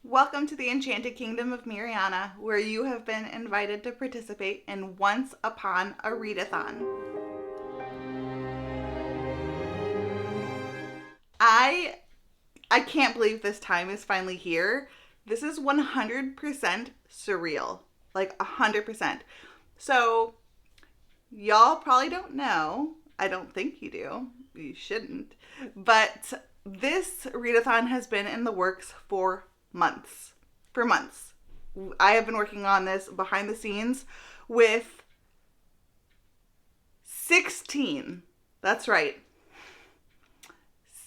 Welcome to the Enchanted Kingdom of Mariana, where you have been invited to participate in Once Upon a Readathon. I can't believe this time is finally here. This is 100% surreal. Like 100%. So, y'all probably don't know. I don't think you do. You shouldn't. But this readathon has been in the works for months. For months. I have been working on this behind the scenes with 16. That's right.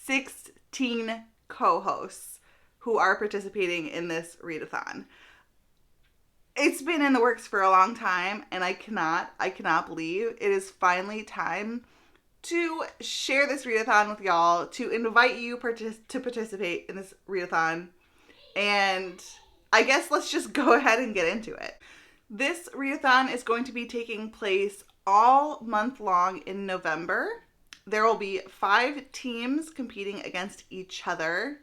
16 co-hosts who are participating in this readathon. It's been in the works for a long time, and I cannot believe it is finally time to share this readathon with y'all, to invite you to participate in this readathon. And I guess let's just go ahead and get into it. This readathon is going to be taking place all month long in November. There will be 5 teams competing against each other,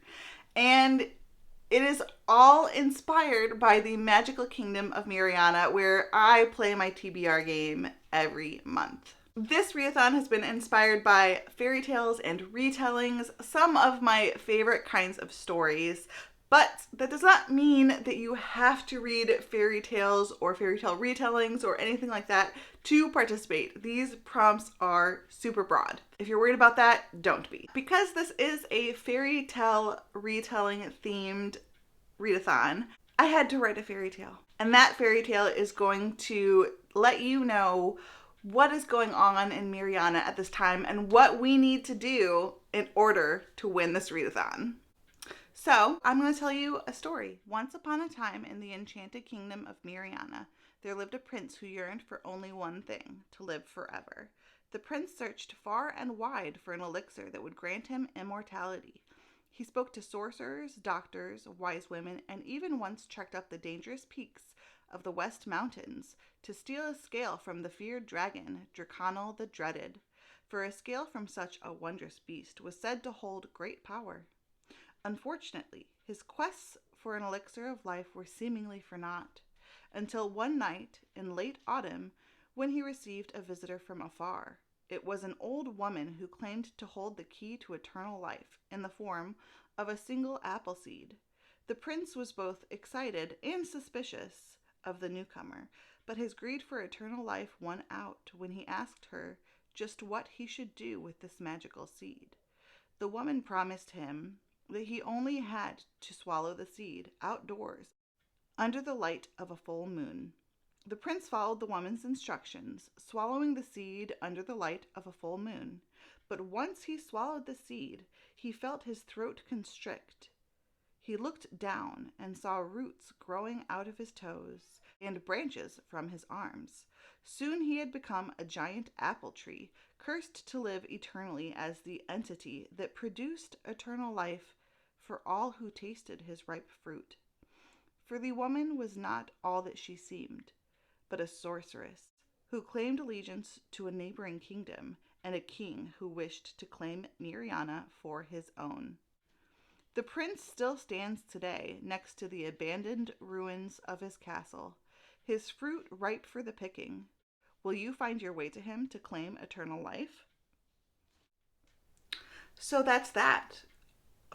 and it is all inspired by the magical kingdom of Mariana, where I play my TBR game every month. This readathon has been inspired by fairy tales and retellings, some of my favorite kinds of stories, but that does not mean that you have to read fairy tales or fairy tale retellings or anything like that to participate. These prompts are super broad. If you're worried about that, don't be. Because this is a fairy tale retelling themed readathon, I had to write a fairy tale. And that fairy tale is going to let you know what is going on in Mariana at this time and what we need to do in order to win this readathon. So, I'm going to tell you a story. Once upon a time in the enchanted kingdom of Mariana, there lived a prince who yearned for only one thing, to live forever. The prince searched far and wide for an elixir that would grant him immortality. He spoke to sorcerers, doctors, wise women, and even once trekked up the dangerous peaks of the West Mountains to steal a scale from the feared dragon, Draconal the Dreaded. For a scale from such a wondrous beast was said to hold great power. Unfortunately, his quests for an elixir of life were seemingly for naught, until one night in late autumn when he received a visitor from afar. It was an old woman who claimed to hold the key to eternal life in the form of a single apple seed. The prince was both excited and suspicious of the newcomer, but his greed for eternal life won out when he asked her just what he should do with this magical seed. The woman promised him that he only had to swallow the seed outdoors under the light of a full moon. The prince followed the woman's instructions, swallowing the seed under the light of a full moon. But once he swallowed the seed, he felt his throat constrict. He looked down and saw roots growing out of his toes and branches from his arms. Soon he had become a giant apple tree, cursed to live eternally as the entity that produced eternal life for all who tasted his ripe fruit. For the woman was not all that she seemed, but a sorceress who claimed allegiance to a neighboring kingdom and a king who wished to claim Mariana for his own. The prince still stands today next to the abandoned ruins of his castle, his fruit ripe for the picking. Will you find your way to him to claim eternal life? So that's that.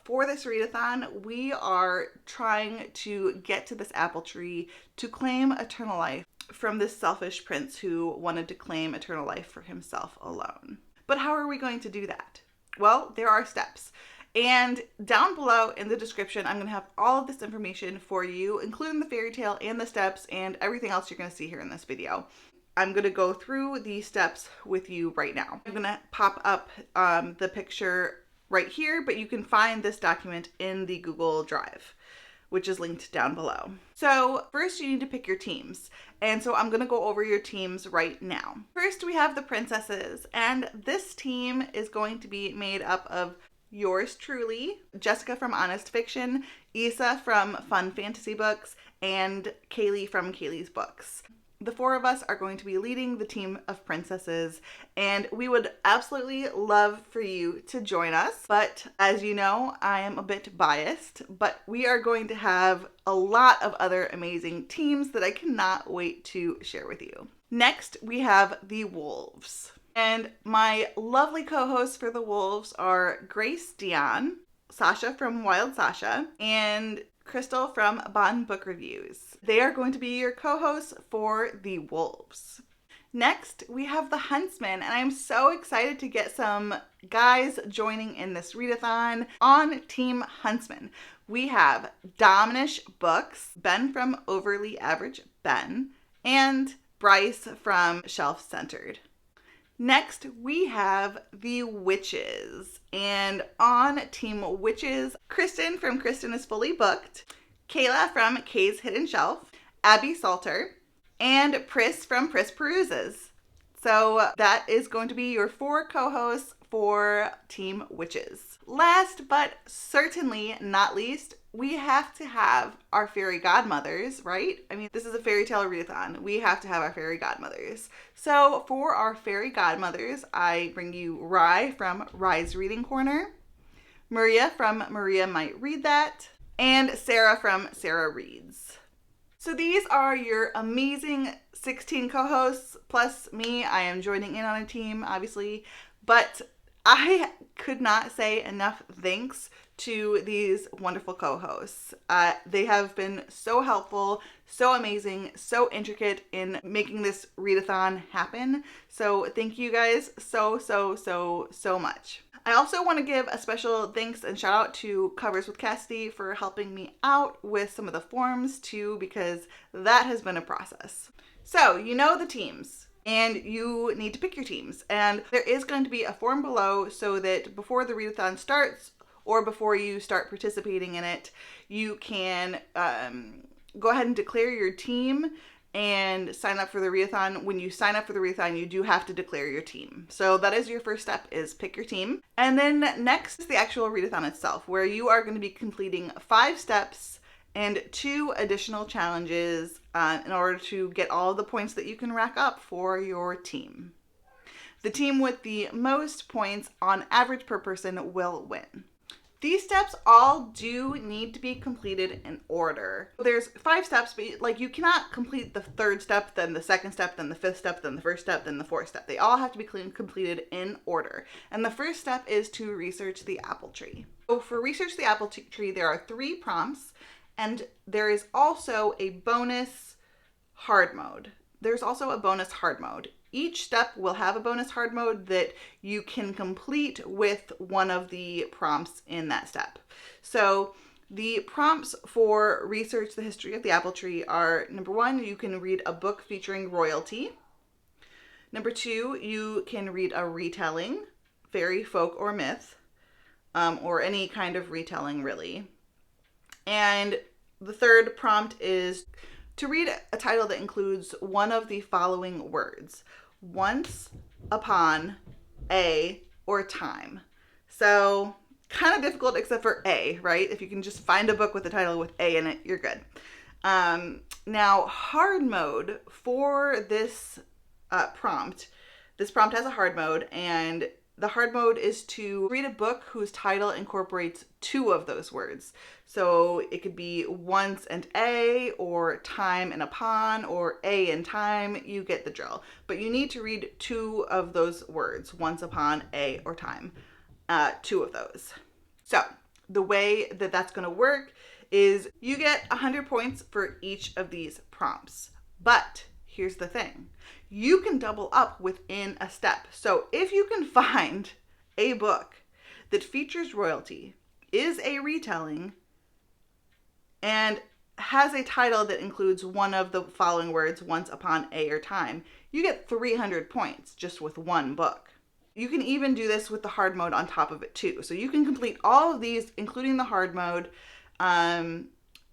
For this readathon, we are trying to get to this apple tree to claim eternal life from this selfish prince who wanted to claim eternal life for himself alone. But how are we going to do that? Well, there are steps. And down below in the description, I'm going to have all of this information for you, including the fairy tale and the steps and everything else you're going to see here in this video. I'm going to go through these steps with you right now. I'm going to pop up the picture right here, but you can find this document in the Google Drive, which is linked down below. So first you need to pick your teams. And so I'm going to go over your teams right now. First we have the princesses, and this team is going to be made up of yours truly, Jessica from Honest Fiction, Isa from Fun Fantasy Books, and Kaylee from Kaylee's Books. The 4 of us are going to be leading the team of princesses, and we would absolutely love for you to join us. But as you know, I am a bit biased, but we are going to have a lot of other amazing teams that I cannot wait to share with you. Next, we have the wolves. And my lovely co-hosts for the wolves are Grace Dion, Sasha from Wild Sasha, and Crystal from Bon Book Reviews. They are going to be your co-hosts for the wolves. Next, we have the huntsmen, and I'm so excited to get some guys joining in this readathon on Team Huntsmen. We have Dominish Books, Ben from Overly Average Ben, and Bryce from Shelf Centered. Next, we have the witches, and on Team Witches, Kristen from Kristen is Fully Booked, Kayla from Kay's Hidden Shelf, Abby Salter, and Pris from Pris Peruses. So that is going to be your 4 co-hosts for Team Witches. Last but certainly not least, we have to have our fairy godmothers, right? I mean, this is a fairy tale readathon. We have to have our fairy godmothers. So for our fairy godmothers, I bring you Rye from Rye's Reading Corner, Maria from Maria Might Read That, and Sarah from Sarah Reads. So these are your amazing 16 co-hosts plus me. I am joining in on a team, obviously, but I could not say enough thanks to these wonderful co-hosts. They have been so helpful, so amazing, so intricate in making this readathon happen. So thank you guys so much. I also want to give a special thanks and shout out to Covers with Cassidy for helping me out with some of the forms too, because that has been a process. So you know the teams, and you need to pick your teams. And there is going to be a form below so that before the readathon starts or before you start participating in it, you can go ahead and declare your team and sign up for the readathon. When you sign up for the readathon, you do have to declare your team. So that is your first step, is pick your team. And then next is the actual readathon itself, where you are going to be completing 5 steps and 2 additional challenges in order to get all of the points that you can rack up for your team. The team with the most points on average per person will win. These steps all do need to be completed in order. There's 5 steps, but like you cannot complete the 3rd step, then the 2nd step, then the 5th step, then the 1st step, then the 4th step. They all have to be completed in order. And the first step is to research the apple tree. So for research the apple tree, there are 3 prompts, and there is also a bonus hard mode. There's also a bonus hard mode. Each step will have a bonus hard mode that you can complete with one of the prompts in that step. So the prompts for research the history of the apple tree are, number 1, you can read a book featuring royalty. Number 2, you can read a retelling, fairy, folk, or myth, or any kind of retelling really. And the 3rd prompt is to read a title that includes one of the following words: once, upon, a, or time. So kind of difficult except for a, right? If you can just find a book with a title with a in it, you're good. Now, hard mode for this prompt. This prompt has a hard mode, and the hard mode is to read a book whose title incorporates 2 of those words. So it could be once and a, or time and upon, or a and time. You get the drill. But you need to read 2 of those words, once, upon, a, or time. 2 of those. So the way that that's going to work is you get 100 points for each of these prompts. But here's the thing. You can double up within a step. So if you can find a book that features royalty, is a retelling, and has a title that includes one of the following words, once, upon, a, or time, you get 300 points just with one book. You can even do this with the hard mode on top of it too. So you can complete all of these, including the hard mode,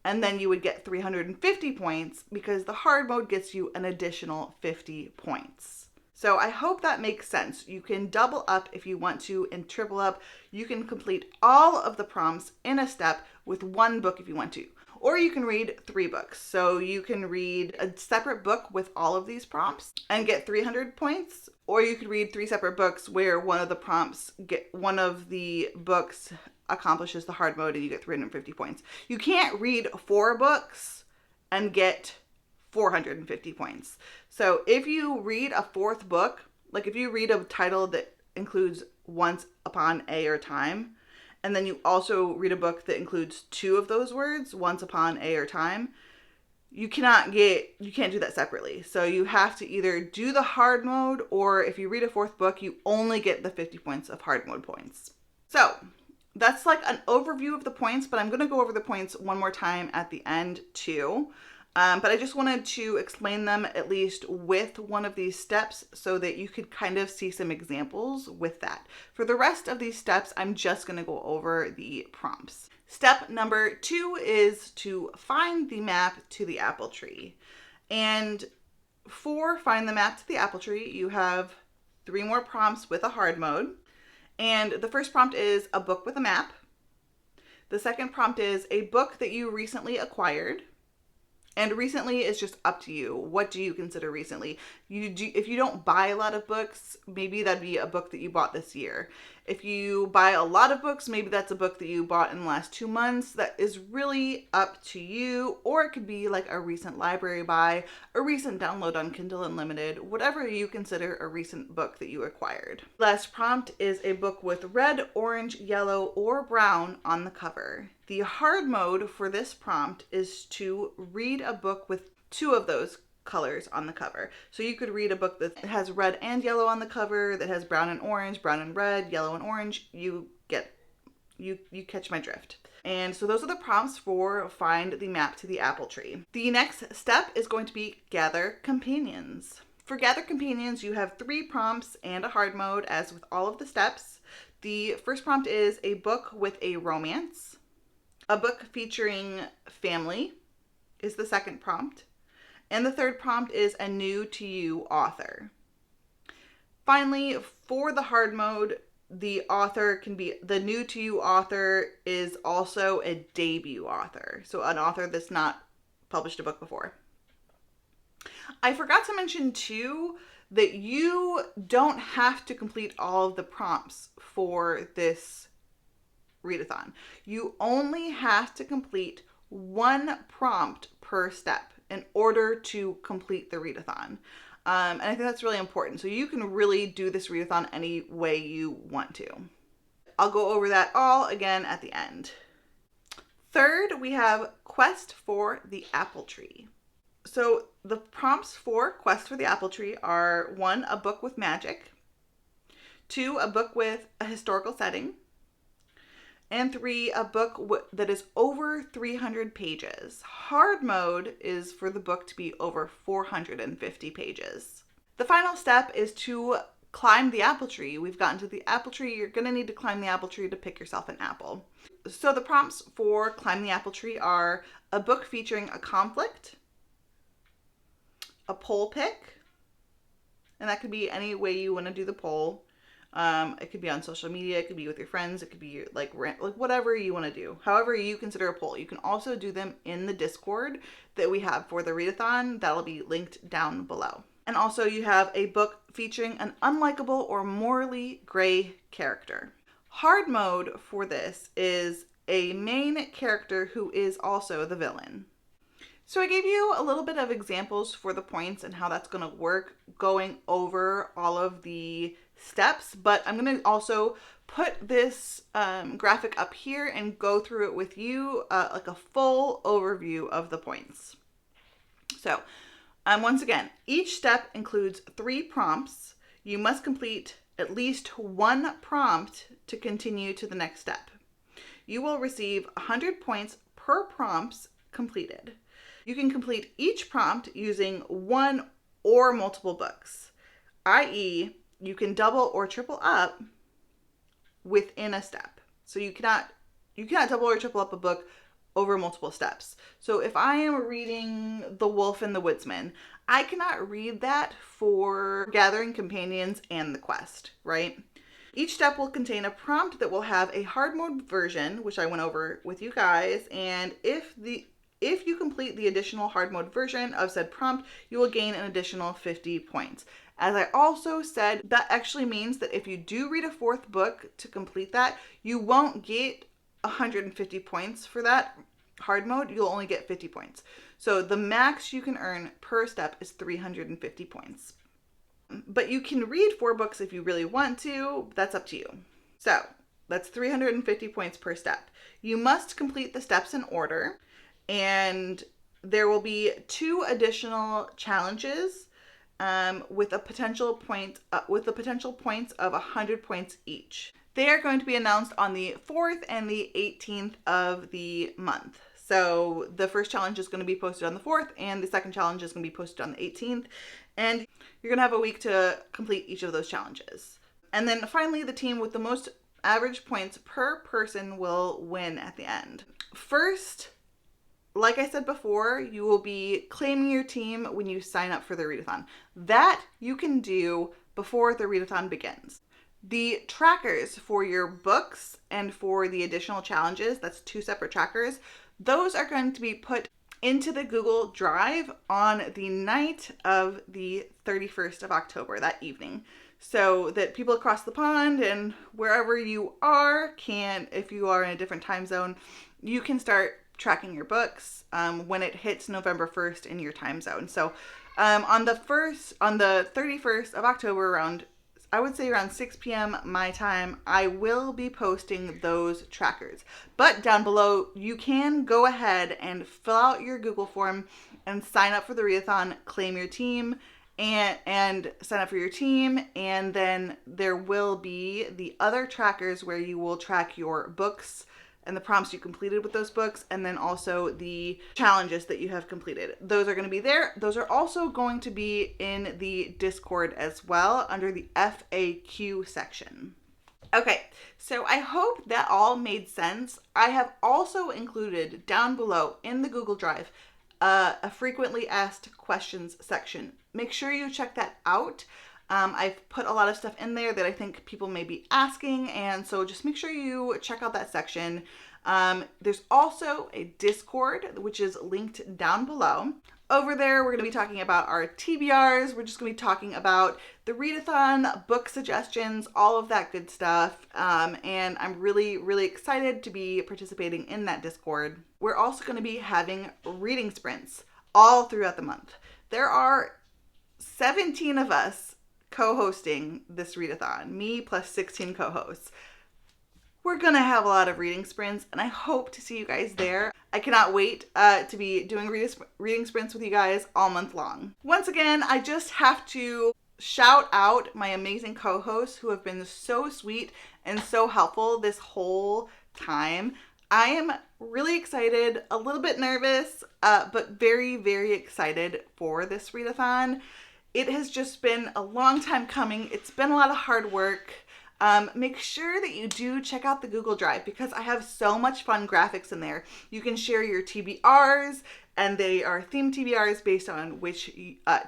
and then you would get 350 points because the hard mode gets you an additional 50 points. So I hope that makes sense. You can double up if you want to and triple up. You can complete all of the prompts in a step with one book if you want to. Or you can read 3 books. So you can read a separate book with all of these prompts and get 300 points. Or you could read 3 separate books where one of the books accomplishes the hard mode and you get 350 points. You can't read 4 books and get 450 points. So if you read a 4th book, like if you read a title that includes Once Upon a Time, and then you also read a book that includes 2 of those words, Once Upon a Time, you can't do that separately. So you have to either do the hard mode, or if you read a 4th book, you only get the 50 points of hard mode points. So that's like an overview of the points, but I'm going to go over the points one more time at the end too. But I just wanted to explain them at least with one of these steps so that you could kind of see some examples with that. For the rest of these steps, I'm just going to go over the prompts. Step number 2 is to find the map to the apple tree. And for find the map to the apple tree, you have 3 more prompts with a hard mode. And the first prompt is a book with a map. The second prompt is a book that you recently acquired. And recently is just up to you. What do you consider recently? If you don't buy a lot of books, maybe that'd be a book that you bought this year. If you buy a lot of books, maybe that's a book that you bought in the last 2 months. That is really up to you. Or it could be like a recent library buy, a recent download on Kindle Unlimited, whatever you consider a recent book that you acquired. Last prompt is a book with red, orange, yellow, or brown on the cover. The hard mode for this prompt is to read a book with 2 of those colors on the cover. So you could read a book that has red and yellow on the cover, that has brown and orange, brown and red, yellow and orange. You catch my drift. And so those are the prompts for find the map to the apple tree. The next step is going to be gather companions. For gather companions, you have 3 prompts and a hard mode as with all of the steps. The first prompt is a book with a romance. A book featuring family is the second prompt. And the third prompt is a new to you author. Finally, for the hard mode, the new to you author is also a debut author. So an author that's not published a book before. I forgot to mention too that you don't have to complete all of the prompts for this readathon. You only have to complete 1 prompt per step in order to complete the readathon. And I think that's really important. So you can really do this readathon any way you want to. I'll go over that all again at the end. Third, we have Quest for the Apple Tree. So the prompts for Quest for the Apple Tree are 1, a book with magic, 2, a book with a historical setting, and 3, a book that is over 300 pages. Hard mode is for the book to be over 450 pages. The final step is to climb the apple tree. We've gotten to the apple tree. You're going to need to climb the apple tree to pick yourself an apple. So the prompts for climb the apple tree are a book featuring a conflict, a poll pick, and that could be any way you want to do the poll. It could be on social media, it could be with your friends, it could be like whatever you want to do. However you consider a poll. You can also do them in the Discord that we have for the readathon. That'll be linked down below. And also you have a book featuring an unlikable or morally gray character. Hard mode for this is a main character who is also the villain. So I gave you a little bit of examples for the points and how that's going to work, going over all of the steps, but I'm going to also put this graphic up here and go through it with you, like a full overview of the points. So once again, each step includes 3 prompts. You must complete at least 1 prompt to continue to the next step. You will receive 100 points per prompts completed. You can complete each prompt using 1 or multiple books, i.e., you can double or triple up within a step. So you cannot double or triple up a book over multiple steps. So if I am reading The Wolf and the Woodsman, I cannot read that for Gathering Companions and the Quest, right? Each step will contain a prompt that will have a hard mode version, which I went over with you guys, and if complete the additional hard mode version of said prompt, you will gain an additional 50 points. As I also said, that actually means that if you do read a 4th book to complete that, you won't get 150 points for that hard mode. You'll only get 50 points. So the max you can earn per step is 350 points. But you can read 4 books if you really want to. That's up to you. So that's 350 points per step. You must complete the steps in order, and there will be 2 additional challenges with the potential points of 100 points each. They are going to be announced on the 4th and the 18th of the month. So the first challenge is going to be posted on the 4th, and the second challenge is going to be posted on the 18th. And you're going to have a week to complete each of those challenges. And then finally, the team with the most average points per person will win at the end. First, like I said before, you will be claiming your team when you sign up for the readathon. That you can do before the readathon begins. The trackers for your books and for the additional challenges, that's 2 separate trackers, those are going to be put into the Google Drive on the night of the 31st of October, that evening. So that people across the pond and wherever you are can, if you are in a different time zone, you can start tracking your books when it hits November 1st in your time zone. So on the 31st of October, I would say around 6 p.m. my time, I will be posting those trackers. But down below, you can go ahead and fill out your Google form and sign up for the readathon, claim your team, and sign up for your team. And then there will be the other trackers where you will track your books and the prompts you completed with those books, and then also the challenges that you have completed. Those are going to be there. Those are also going to be in the Discord as well under the FAQ section. Okay, so I hope that all made sense. I have also included down below in the Google Drive a frequently asked questions section. Make sure you check that out. I've put a lot of stuff in there that I think people may be asking, and so just make sure you check out that section. There's also a Discord, which is linked down below. Over there, we're going to be talking about our TBRs. We're just going to be talking about the readathon, book suggestions, all of that good stuff. And I'm really, really excited to be participating in that Discord. We're also going to be having reading sprints all throughout the month. There are 17 of us co-hosting this readathon, me plus 16 co-hosts. We're gonna have a lot of reading sprints, and I hope to see you guys there. I cannot wait to be doing reading sprints with you guys all month long. Once again, I just have to shout out my amazing co-hosts who have been so sweet and so helpful this whole time. I am really excited, a little bit nervous, but very, very excited for this readathon. It has just been a long time coming. It's been a lot of hard work. Make sure that you do check out the Google Drive because I have so much fun graphics in there. You can share your TBRs, and they are themed TBRs based on which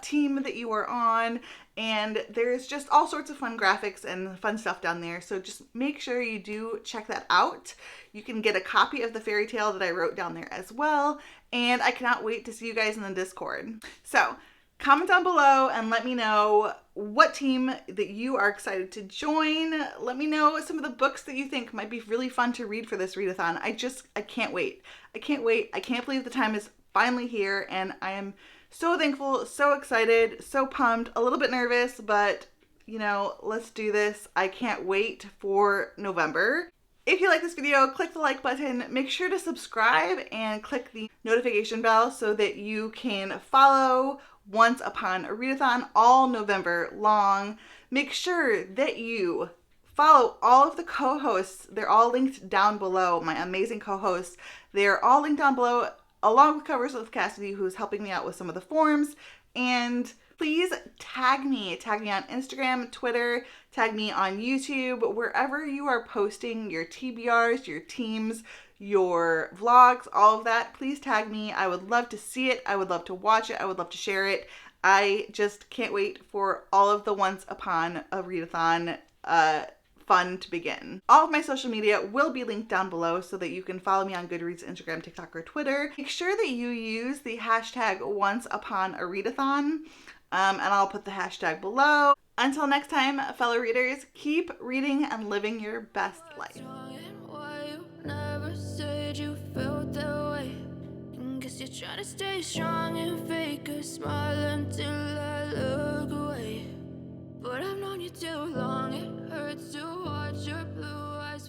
team that you are on. And there's just all sorts of fun graphics and fun stuff down there. So just make sure you do check that out. You can get a copy of the fairy tale that I wrote down there as well. And I cannot wait to see you guys in the Discord. So comment down below and let me know what team that you are excited to join. Let me know some of the books that you think might be really fun to read for this readathon. I can't wait. I can't wait. I can't believe the time is finally here, and I am so thankful, so excited, so pumped, a little bit nervous, but you know, let's do this. I can't wait for November. If you like this video, click the like button, make sure to subscribe and click the notification bell so that you can follow Once Upon a Readathon all November long. Make sure that you follow all of the co-hosts. They're all linked down below, my amazing co-hosts. They're all linked down below along with Covers with Cassidy, who's helping me out with some of the forms. And please tag me on Instagram, Twitter, tag me on YouTube, wherever you are posting your TBRs, your teams, your vlogs, all of that. Please tag me. I would love to see it. I would love to watch it. I would love to share it. I just can't wait for all of the Once Upon a Readathon fun to begin. All of my social media will be linked down below so that you can follow me on Goodreads, Instagram, TikTok, or Twitter. Make sure that you use the hashtag OnceuponaReadathon, and I'll put the hashtag below. Until next time, fellow readers, keep reading and living your best life. Guess you're trying to stay strong and fake a smile until I look away. But I've known you too long, it hurts to watch your blue eyes